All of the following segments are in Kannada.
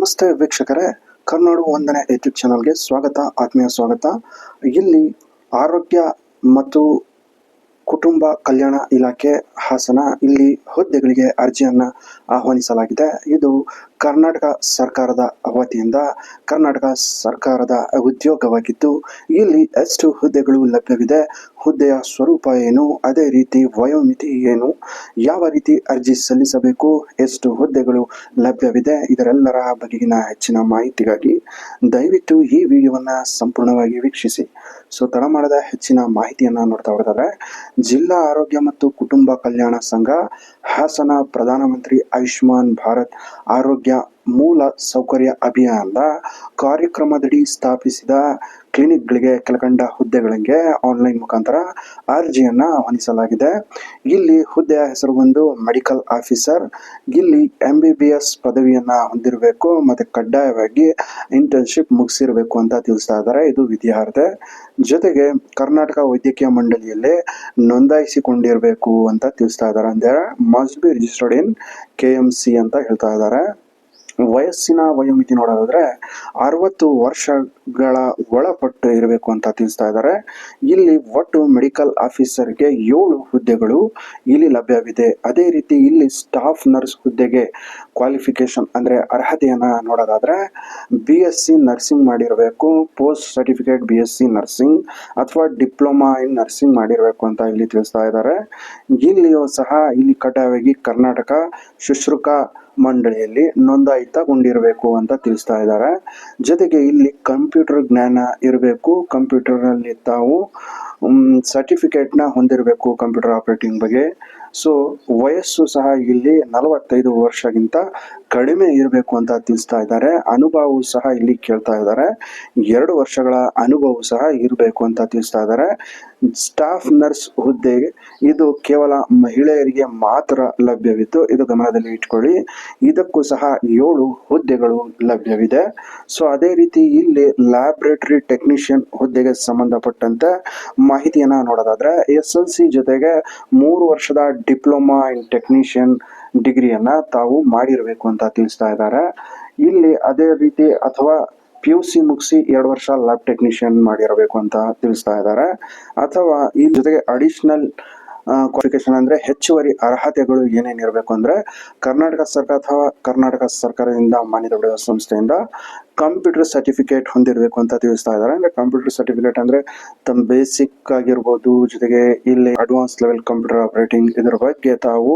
ನಮಸ್ತೆ ವೀಕ್ಷಕರೇ, ಕರ್ನಾಡು ವಂದನೆ ಯೂಟ್ಯೂಬ್ ಚಾನಲ್ಗೆ ಸ್ವಾಗತ, ಆತ್ಮೀಯ ಸ್ವಾಗತ. ಇಲ್ಲಿ ಆರೋಗ್ಯ ಮತ್ತು ಕುಟುಂಬ ಕಲ್ಯಾಣ ಇಲಾಖೆ ಹಾಸನ ಇಲ್ಲಿ ಹುದ್ದೆಗಳಿಗೆ ಅರ್ಜಿಯನ್ನು ಆಹ್ವಾನಿಸಲಾಗಿದೆ. ಇದು ಕರ್ನಾಟಕ ಸರ್ಕಾರದ ವತಿಯಿಂದ ಕರ್ನಾಟಕ ಸರ್ಕಾರದ ಉದ್ಯೋಗವಾಗಿದ್ದು, ಇಲ್ಲಿ ಎಷ್ಟು ಹುದ್ದೆಗಳು ಲಭ್ಯವಿದೆ, ಹುದ್ದೆಯ ಸ್ವರೂಪ ಏನು, ಅದೇ ರೀತಿ ವಯೋಮಿತಿ ಏನು, ಯಾವ ರೀತಿ ಅರ್ಜಿ ಸಲ್ಲಿಸಬೇಕು, ಎಷ್ಟು ಹುದ್ದೆಗಳು ಲಭ್ಯವಿದೆ, ಇದರೆಲ್ಲರ ಬಗೆಗಿನ ಹೆಚ್ಚಿನ ಮಾಹಿತಿಗಾಗಿ ದಯವಿಟ್ಟು ಈ ವಿಡಿಯೋವನ್ನು ಸಂಪೂರ್ಣವಾಗಿ ವೀಕ್ಷಿಸಿ. ಸೊ ತಡ ಮಾಡದ ಹೆಚ್ಚಿನ ಮಾಹಿತಿಯನ್ನು ನೋಡ್ತಾ ಹೋದರೆ, ಜಿಲ್ಲಾ ಆರೋಗ್ಯ ಮತ್ತು ಕುಟುಂಬ ಕಲ್ಯಾಣ ಸಂಘ ಹಾಸನ ಪ್ರಧಾನಮಂತ್ರಿ ಆಯುಷ್ಮಾನ್ ಭಾರತ್ ಆರೋಗ್ಯ ಮೂಲ ಸೌಕರ್ಯ ಅಭಿಯಾನದ ಕಾರ್ಯಕ್ರಮದಡಿ ಸ್ಥಾಪಿಸಿದ ಕ್ಲಿನಿಕ್ಗಳಿಗೆ ಕೆಳಕಂಡ ಹುದ್ದೆಗಳಿಗೆ ಆನ್ಲೈನ್ ಮುಖಾಂತರ ಅರ್ಜಿಯನ್ನು ಆಹ್ವಾನಿಸಲಾಗಿದೆ. ಇಲ್ಲಿ ಹುದ್ದೆಯ ಹೆಸರು ಬಂದು ಮೆಡಿಕಲ್ ಆಫೀಸರ್. ಇಲ್ಲಿ MBBS ಪದವಿಯನ್ನು ಹೊಂದಿರಬೇಕು ಮತ್ತು ಕಡ್ಡಾಯವಾಗಿ ಇಂಟರ್ನ್ಶಿಪ್ ಮುಗಿಸಿರಬೇಕು ಅಂತ ತಿಳಿಸ್ತಾ ಇದ್ದಾರೆ. ಇದು ವಿದ್ಯಾರ್ಹತೆ. ಜೊತೆಗೆ ಕರ್ನಾಟಕ ವೈದ್ಯಕೀಯ ಮಂಡಳಿಯಲ್ಲಿ ನೋಂದಾಯಿಸಿಕೊಂಡಿರಬೇಕು ಅಂತ ತಿಳಿಸ್ತಾ ಇದ್ದಾರೆ. ಅಂದರೆ must be registered in KMC ಅಂತ ಹೇಳ್ತಾ ಇದ್ದಾರೆ. ವಯಸ್ಸಿನ ವಯೋಮಿತಿ ನೋಡೋದಾದ್ರೆ 60 ವರ್ಷಗಳ ಒಳಪಟ್ಟು ಇರಬೇಕು ಅಂತ ತಿಳಿಸ್ತಾ ಇದ್ದಾರೆ. ಇಲ್ಲಿ ಒಟ್ಟು ಮೆಡಿಕಲ್ ಆಫೀಸರ್ಗೆ 7 ಹುದ್ದೆಗಳು ಇಲ್ಲಿ ಲಭ್ಯವಿದೆ. ಅದೇ ರೀತಿ ಇಲ್ಲಿ ಸ್ಟಾಫ್ ನರ್ಸ್ ಹುದ್ದೆಗೆ ಕ್ವಾಲಿಫಿಕೇಶನ್ ಅಂದರೆ ಅರ್ಹತೆಯನ್ನು ನೋಡೋದಾದ್ರೆ BSc ನರ್ಸಿಂಗ್ ಮಾಡಿರಬೇಕು, ಪೋಸ್ಟ್ ಸರ್ಟಿಫಿಕೇಟ್ BSc ನರ್ಸಿಂಗ್ ಅಥವಾ ಡಿಪ್ಲೊಮಾ ಇನ್ ನರ್ಸಿಂಗ್ ಮಾಡಿರಬೇಕು ಅಂತ ಇಲ್ಲಿ ತಿಳಿಸ್ತಾ ಇದ್ದಾರೆ. ಇಲ್ಲಿಯೂ ಸಹ ಇಲ್ಲಿ ಕಡ್ಡಾಯವಾಗಿ ಕರ್ನಾಟಕ ಶುಶ್ರೂಷಕ ಮಂಡಳಿಯಲ್ಲಿ ನೋಂದಾಯಿತಗೊಂಡಿರಬೇಕು ಅಂತ ತಿಳಿಸ್ತಾ ಇದ್ದಾರೆ. ಜೊತೆಗೆ ಇಲ್ಲಿ ಕಂಪ್ಯೂಟರ್ ಜ್ಞಾನ ಇರಬೇಕು, ಕಂಪ್ಯೂಟರ್ನಲ್ಲಿ ತಾವು ಸರ್ಟಿಫಿಕೇಟ್ನ ಹೊಂದಿರಬೇಕು ಕಂಪ್ಯೂಟರ್ ಆಪರೇಟಿಂಗ್ ಬಗ್ಗೆ. ಸೊ ವಯಸ್ಸು ಸಹ ಇಲ್ಲಿ 45 ವರ್ಷಕ್ಕಿಂತ ಕಡಿಮೆ ಇರಬೇಕು ಅಂತ ತಿಳಿಸ್ತಾ ಇದ್ದಾರೆ. ಅನುಭವವು ಸಹ ಇಲ್ಲಿ ಕೇಳ್ತಾ ಇದ್ದಾರೆ, 2 ವರ್ಷಗಳ ಅನುಭವ ಸಹ ಇರಬೇಕು ಅಂತ ತಿಳಿಸ್ತಾ ಇದ್ದಾರೆ. ಸ್ಟಾಫ್ ನರ್ಸ್ ಹುದ್ದೆ ಇದು ಕೇವಲ ಮಹಿಳೆಯರಿಗೆ ಮಾತ್ರ ಲಭ್ಯವಿದ್ದು, ಇದು ಗಮನದಲ್ಲಿ ಇಟ್ಕೊಳ್ಳಿ. ಇದಕ್ಕೂ ಸಹ 7 ಹುದ್ದೆಗಳು ಲಭ್ಯವಿದೆ. ಸೊ ಅದೇ ರೀತಿ ಇಲ್ಲಿ ಲ್ಯಾಬ್ರೇಟರಿ ಟೆಕ್ನಿಷಿಯನ್ ಹುದ್ದೆಗೆ ಸಂಬಂಧಪಟ್ಟಂತೆ ಮಾಹಿತಿಯನ್ನ ನೋಡೋದಾದ್ರೆ SLC ಜೊತೆಗೆ 3 ವರ್ಷದ ಡಿಪ್ಲೊಮಾ ಇನ್ ಟೆಕ್ನಿಷಿಯನ್ ಡಿಗ್ರಿಯನ್ನ ತಾವು ಮಾಡಿರಬೇಕು ಅಂತ ತಿಳಿಸ್ತಾ ಇದ್ದಾರೆ. ಇಲ್ಲಿ ಅದೇ ರೀತಿ ಅಥವಾ PUC ಮುಗಿಸಿ 2 ವರ್ಷ ಲ್ಯಾಬ್ ಟೆಕ್ನಿಷಿಯನ್ ಮಾಡಿರಬೇಕು ಅಂತ ತಿಳಿಸ್ತಾ ಇದ್ದಾರೆ. ಅಥವಾ ಈ ಜೊತೆಗೆ ಅಡಿಷನಲ್ ಕ್ವಾಲಿಫಿಕೇಶನ್ ಅಂದ್ರೆ ಹೆಚ್ಚುವರಿ ಅರ್ಹತೆಗಳು ಏನೇನಿರಬೇಕು ಅಂದ್ರೆ ಕರ್ನಾಟಕ ಸರ್ಕಾರ ಅಥವಾ ಕರ್ನಾಟಕ ಸರ್ಕಾರದಿಂದ ಮಾನ್ಯತೆ ಪಡೆದ ಸಂಸ್ಥೆಯಿಂದ ಕಂಪ್ಯೂಟರ್ ಸರ್ಟಿಫಿಕೇಟ್ ಹೊಂದಿರಬೇಕು ಅಂತ ತಿಳಿಸ್ತಾ ಇದ್ದಾರೆ. ಅಂದ್ರೆ ಕಂಪ್ಯೂಟರ್ ಸರ್ಟಿಫಿಕೇಟ್ ಅಂದ್ರೆ ತಮ್ಮ ಬೇಸಿಕ್ ಆಗಿರ್ಬೋದು, ಜೊತೆಗೆ ಇಲ್ಲಿ ಅಡ್ವಾನ್ಸ್ ಲೆವೆಲ್ ಕಂಪ್ಯೂಟರ್ ಆಪರೇಟಿಂಗ್ ಇದರ ಬಗ್ಗೆ ತಾವು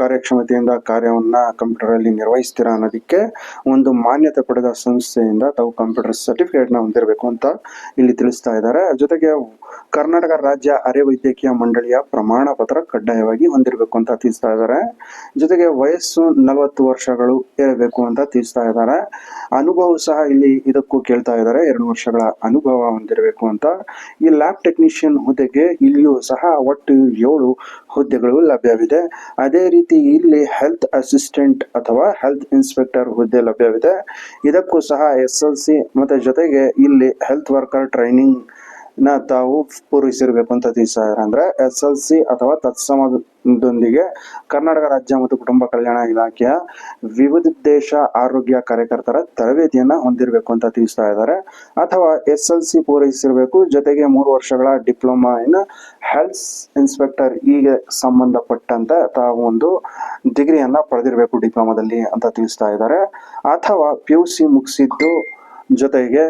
ಕಾರ್ಯಕ್ಷಮತೆಯಿಂದ ಕಾರ್ಯವನ್ನ ಕಂಪ್ಯೂಟರ್ ಅಲ್ಲಿ ನಿರ್ವಹಿಸ್ತೀರಾ ಅನ್ನೋದಕ್ಕೆ ಒಂದು ಮಾನ್ಯತೆ ಪಡೆದ ಸಂಸ್ಥೆಯಿಂದ ತಾವು ಕಂಪ್ಯೂಟರ್ ಸರ್ಟಿಫಿಕೇಟ್ ನ ಹೊಂದಿರಬೇಕು ಅಂತ ಇಲ್ಲಿ ತಿಳಿಸ್ತಾ ಇದ್ದಾರೆ. ಜೊತೆಗೆ ಕರ್ನಾಟಕ ರಾಜ್ಯ ಅರೆ ವೈದ್ಯಕೀಯ ಮಂಡಳಿಯ ಪ್ರಮಾಣ ಪತ್ರ ಕಡ್ಡಾಯವಾಗಿ ಹೊಂದಿರಬೇಕು ಅಂತ ತಿಳಿಸ್ತಾ ಇದ್ದಾರೆ. ಜೊತೆಗೆ ವಯಸ್ಸು 40 ವರ್ಷಗಳು ಇರಬೇಕು ಅಂತ ತಿಳಿಸ್ತಾ ಇದ್ದಾರೆ. ಅನುಭವ ಸಹ ಇಲ್ಲಿ ಇದಕ್ಕೂ ಕೇಳ್ತಾ ಇದ್ದಾರೆ, 2 ವರ್ಷಗಳ ಅನುಭವ ಹೊಂದಿರಬೇಕು ಅಂತ. ಈ ಲ್ಯಾಬ್ ಟೆಕ್ನಿಷಿಯನ್ ಹುದ್ದೆಗೆ ಇಲ್ಲಿಯೂ ಸಹ ಒಟ್ಟು 7 ಹುದ್ದೆಗಳು ಲಭ್ಯವಿದೆ. ಅದೇ ರೀತಿ ಇಲ್ಲಿ ಹೆಲ್ತ್ ಅಸಿಸ್ಟೆಂಟ್ ಅಥವಾ ಹೆಲ್ತ್ ಇನ್ಸ್ಪೆಕ್ಟರ್ ಹುದ್ದೆ ಲಭ್ಯವಿದೆ. ಇದಕ್ಕೂ ಸಹ SLC ಮತ್ತೆ ಜೊತೆಗೆ ಇಲ್ಲಿ ಹೆಲ್ತ್ ವರ್ಕರ್ ಟ್ರೈನಿಂಗ್ ನ ತಾವು ಪೂರೈಸಿರಬೇಕು ಅಂತ ತಿಳಿಸ್ತಾ ಇದ್ದಾರೆ. ಅಂದ್ರೆ SLC ಅಥವಾ ತತ್ಸಮದೊಂದಿಗೆ ಕರ್ನಾಟಕ ರಾಜ್ಯ ಮತ್ತು ಕುಟುಂಬ ಕಲ್ಯಾಣ ಇಲಾಖೆಯ ವಿವಿಧೋದ್ದೇಶ ಆರೋಗ್ಯ ಕಾರ್ಯಕರ್ತರ ತರಬೇತಿಯನ್ನ ಹೊಂದಿರಬೇಕು ಅಂತ ತಿಳಿಸ್ತಾ ಇದ್ದಾರೆ. ಅಥವಾ SLC ಪೂರೈಸಿರಬೇಕು, ಜೊತೆಗೆ 3 ವರ್ಷಗಳ ಡಿಪ್ಲೊಮಾ ಇನ್ ಹೆಲ್ತ್ ಇನ್ಸ್ಪೆಕ್ಟರ್ ಹೀಗೆ ಸಂಬಂಧಪಟ್ಟಂತೆ ತಾವು ಒಂದು ಡಿಗ್ರಿಯನ್ನ ಪಡೆದಿರಬೇಕು ಡಿಪ್ಲೊಮಾದಲ್ಲಿ ಅಂತ ತಿಳಿಸ್ತಾ ಇದ್ದಾರೆ. ಅಥವಾ PUC ಮುಗಿಸಿದ್ದು ಜೊತೆಗೆ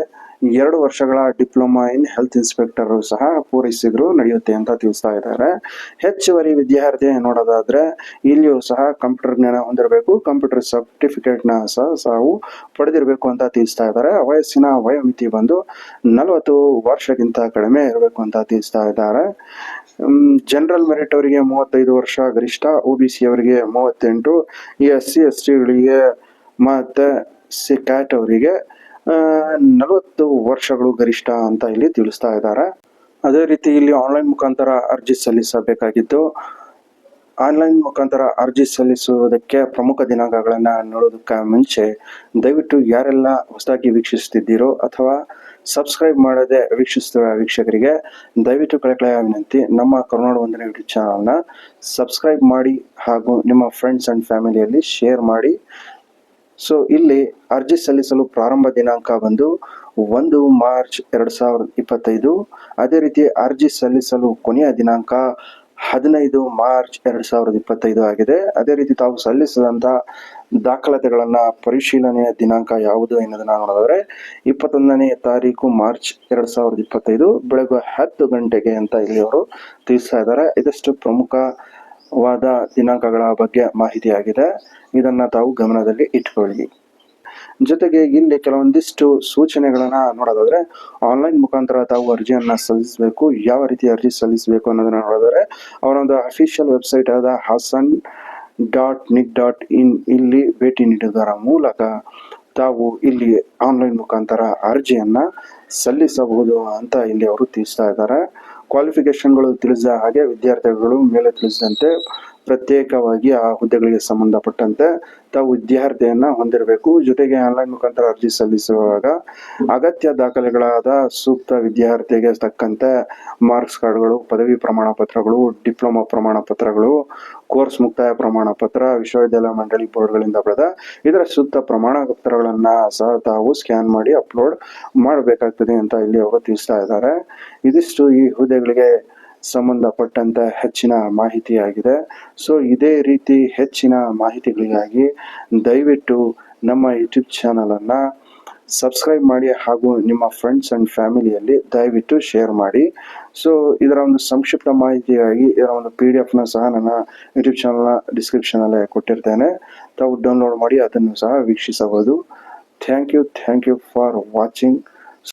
2 ವರ್ಷಗಳ ಡಿಪ್ಲೊಮಾ ಇನ್ ಹೆಲ್ತ್ ಇನ್ಸ್ಪೆಕ್ಟರ್ ಸಹ ಪೂರೈಸಿದ್ರು ನಡೆಯುತ್ತೆ ಅಂತ ತಿಳಿಸ್ತಾ ಇದ್ದಾರೆ. ಹೆಚ್ಚುವರಿ ವಿದ್ಯಾರ್ಥಿ ನೋಡೋದಾದ್ರೆ ಇಲ್ಲಿಯೂ ಸಹ ಕಂಪ್ಯೂಟರ್ ಜ್ಞಾನ ಹೊಂದಿರಬೇಕು, ಕಂಪ್ಯೂಟರ್ ಸರ್ಟಿಫಿಕೇಟ್ ನ ಸಹ ಪಡೆದಿರಬೇಕು ಅಂತ ತಿಳಿಸ್ತಾ ಇದ್ದಾರೆ. ವಯಸ್ಸಿನ ವಯೋಮಿತಿ ಬಂದು 40 ವರ್ಷಕ್ಕಿಂತ ಕಡಿಮೆ ಇರಬೇಕು ಅಂತ ತಿಳಿಸ್ತಾ ಇದ್ದಾರೆ. ಜನರಲ್ ಮೆರಿಟ್ ಅವರಿಗೆ 35 ವರ್ಷ ಗರಿಷ್ಠ, OBC ಅವರಿಗೆ 38, ಈ SC ST ಗಳಿಗೆ ಮತ್ತೆ ಕ್ಯಾಟ್ ಅವರಿಗೆ 40 ವರ್ಷಗಳು ಗರಿಷ್ಠ ಅಂತ ಇಲ್ಲಿ ತಿಳಿಸ್ತಾ ಇದ್ದಾರೆ. ಅದೇ ರೀತಿ ಇಲ್ಲಿ ಆನ್ಲೈನ್ ಮುಖಾಂತರ ಅರ್ಜಿ ಸಲ್ಲಿಸಬೇಕಾಗಿದ್ದು, ಆನ್ಲೈನ್ ಮುಖಾಂತರ ಅರ್ಜಿ ಸಲ್ಲಿಸುವುದಕ್ಕೆ ಪ್ರಮುಖ ದಿನಾಂಕಗಳನ್ನು ನೋಡೋದಕ್ಕೆ ಮುಂಚೆ ದಯವಿಟ್ಟು ಯಾರೆಲ್ಲ ಹೊಸದಾಗಿ ವೀಕ್ಷಿಸುತ್ತಿದ್ದೀರೋ ಅಥವಾ ಸಬ್ಸ್ಕ್ರೈಬ್ ಮಾಡದೆ ವೀಕ್ಷಿಸುತ್ತಿರುವ ವೀಕ್ಷಕರಿಗೆ ದಯವಿಟ್ಟು ಕಳಕಳಿಯ ವಿನಂತಿ, ನಮ್ಮ ಕರ್ನಾಡು ವಂದನೆ ಯೂಟ್ಯೂಬ್ ಚಾನಲ್ನ ಸಬ್ಸ್ಕ್ರೈಬ್ ಮಾಡಿ ಹಾಗೂ ನಿಮ್ಮ ಫ್ರೆಂಡ್ಸ್ ಅಂಡ್ ಫ್ಯಾಮಿಲಿಯಲ್ಲಿ ಶೇರ್ ಮಾಡಿ. ಸೊ ಇಲ್ಲಿ ಅರ್ಜಿ ಸಲ್ಲಿಸಲು ಪ್ರಾರಂಭ ದಿನಾಂಕ ಬಂದು 1 ಮಾರ್ಚ್ 2025. ಅದೇ ರೀತಿ ಅರ್ಜಿ ಸಲ್ಲಿಸಲು ಕೊನೆಯ ದಿನಾಂಕ 15 ಮಾರ್ಚ್ 2025 ಆಗಿದೆ. ಅದೇ ರೀತಿ ತಾವು ಸಲ್ಲಿಸಿದಂಥ ದಾಖಲಾತಿಗಳನ್ನು ಪರಿಶೀಲನೆಯ ದಿನಾಂಕ ಯಾವುದು ಎನ್ನುವುದನ್ನು ನೋಡಿದರೆ 21ನೇ ತಾರೀಕು ಮಾರ್ಚ್ 2025 ಬೆಳಗ್ಗೆ 10 ಗಂಟೆಗೆ ಅಂತ ಇಲ್ಲಿ ಅವರು ತಿಳಿಸ್ತಾ ಇದ್ದಾರೆ. ಇದಷ್ಟು ಪ್ರಮುಖವಾದ ದಿನಾಂಕಗಳ ಬಗ್ಗೆ ಮಾಹಿತಿಯಾಗಿದೆ. ಇದನ್ನು ತಾವು ಗಮನದಲ್ಲಿ ಇಟ್ಕೊಳ್ಳಿ. ಜೊತೆಗೆ ಇಲ್ಲಿ ಕೆಲವೊಂದಿಷ್ಟು ಸೂಚನೆಗಳನ್ನ ನೋಡೋದಾದ್ರೆ, ಆನ್ಲೈನ್ ಮುಖಾಂತರ ತಾವು ಅರ್ಜಿಯನ್ನ ಸಲ್ಲಿಸಬೇಕು. ಯಾವ ರೀತಿ ಅರ್ಜಿ ಸಲ್ಲಿಸಬೇಕು ಅನ್ನೋದನ್ನ ನೋಡಿದರೆ, ಅವರ ಒಂದು ಅಫಿಷಿಯಲ್ ವೆಬ್ಸೈಟ್ ಆದ hasan.nic.in ಇಲ್ಲಿ ಭೇಟಿ ನೀಡುವುದರ ಮೂಲಕ ತಾವು ಇಲ್ಲಿ ಆನ್ಲೈನ್ ಮುಖಾಂತರ ಅರ್ಜಿಯನ್ನ ಸಲ್ಲಿಸಬಹುದು ಅಂತ ಇಲ್ಲಿ ಅವರು ತಿಳಿಸ್ತಾ ಇದ್ದಾರೆ. ಕ್ವಾಲಿಫಿಕೇಶನ್ಗಳು ತಿಳಿಸಿದ ಹಾಗೆ ವಿದ್ಯಾರ್ಥಿಗಳು ಮೇಲೆ ತಿಳಿಸಿದಂತೆ ಪ್ರತ್ಯೇಕವಾಗಿ ಆ ಹುದ್ದೆಗಳಿಗೆ ಸಂಬಂಧಪಟ್ಟಂತೆ ತಾವು ವಿದ್ಯಾರ್ಥಿಯನ್ನ ಹೊಂದಿರಬೇಕು. ಜೊತೆಗೆ ಆನ್ಲೈನ್ ಮುಖಾಂತರ ಅರ್ಜಿ ಸಲ್ಲಿಸುವಾಗ ಅಗತ್ಯ ದಾಖಲೆಗಳಾದ ಸೂಕ್ತ ವಿದ್ಯಾರ್ಥಿಗೆ ತಕ್ಕಂತೆ ಮಾರ್ಕ್ಸ್ ಕಾರ್ಡ್ಗಳು, ಪದವಿ ಪ್ರಮಾಣ ಪತ್ರಗಳು, ಡಿಪ್ಲೊಮಾ ಪ್ರಮಾಣ ಪತ್ರಗಳು, ಕೋರ್ಸ್ ಮುಕ್ತಾಯ ಪ್ರಮಾಣ ಪತ್ರ, ವಿಶ್ವವಿದ್ಯಾಲಯ ಮಂಡಳಿ ಬೋರ್ಡ್ಗಳಿಂದ ಪಡೆದ ಇದರ ಸೂಕ್ತ ಪ್ರಮಾಣ ಪತ್ರಗಳನ್ನ ಸಹ ತಾವು ಸ್ಕ್ಯಾನ್ ಮಾಡಿ ಅಪ್ಲೋಡ್ ಮಾಡಬೇಕಾಗ್ತದೆ ಅಂತ ಇಲ್ಲಿ ಅವರು ತಿಳಿಸ್ತಾ ಇದ್ದಾರೆ. ಇದಿಷ್ಟು ಈ ಹುದ್ದೆಗಳಿಗೆ ಸಂಬಂಧಪಟ್ಟಂತ ಹೆಚ್ಚಿನ ಮಾಹಿತಿಯಾಗಿದೆ. ಸೊ ಇದೇ ರೀತಿ ಹೆಚ್ಚಿನ ಮಾಹಿತಿಗಳಿಗಾಗಿ ದಯವಿಟ್ಟು ನಮ್ಮ ಯೂಟ್ಯೂಬ್ ಚಾನಲನ್ನು ಸಬ್ಸ್ಕ್ರೈಬ್ ಮಾಡಿ ಹಾಗೂ ನಿಮ್ಮ ಫ್ರೆಂಡ್ಸ್ ಆ್ಯಂಡ್ ಫ್ಯಾಮಿಲಿಯಲ್ಲಿ ದಯವಿಟ್ಟು ಶೇರ್ ಮಾಡಿ. ಸೊ ಇದರ ಒಂದು ಸಂಕ್ಷಿಪ್ತ ಮಾಹಿತಿಯಾಗಿ ಇದರ ಒಂದು PDF ಸಹ ನನ್ನ ಯೂಟ್ಯೂಬ್ ಚಾನಲ್ನ ಡಿಸ್ಕ್ರಿಪ್ಷನಲ್ಲೇ ಕೊಟ್ಟಿರ್ತೇನೆ. ತಾವು ಡೌನ್ಲೋಡ್ ಮಾಡಿ ಅದನ್ನು ಸಹ ವೀಕ್ಷಿಸಬಹುದು. Thank you for watching.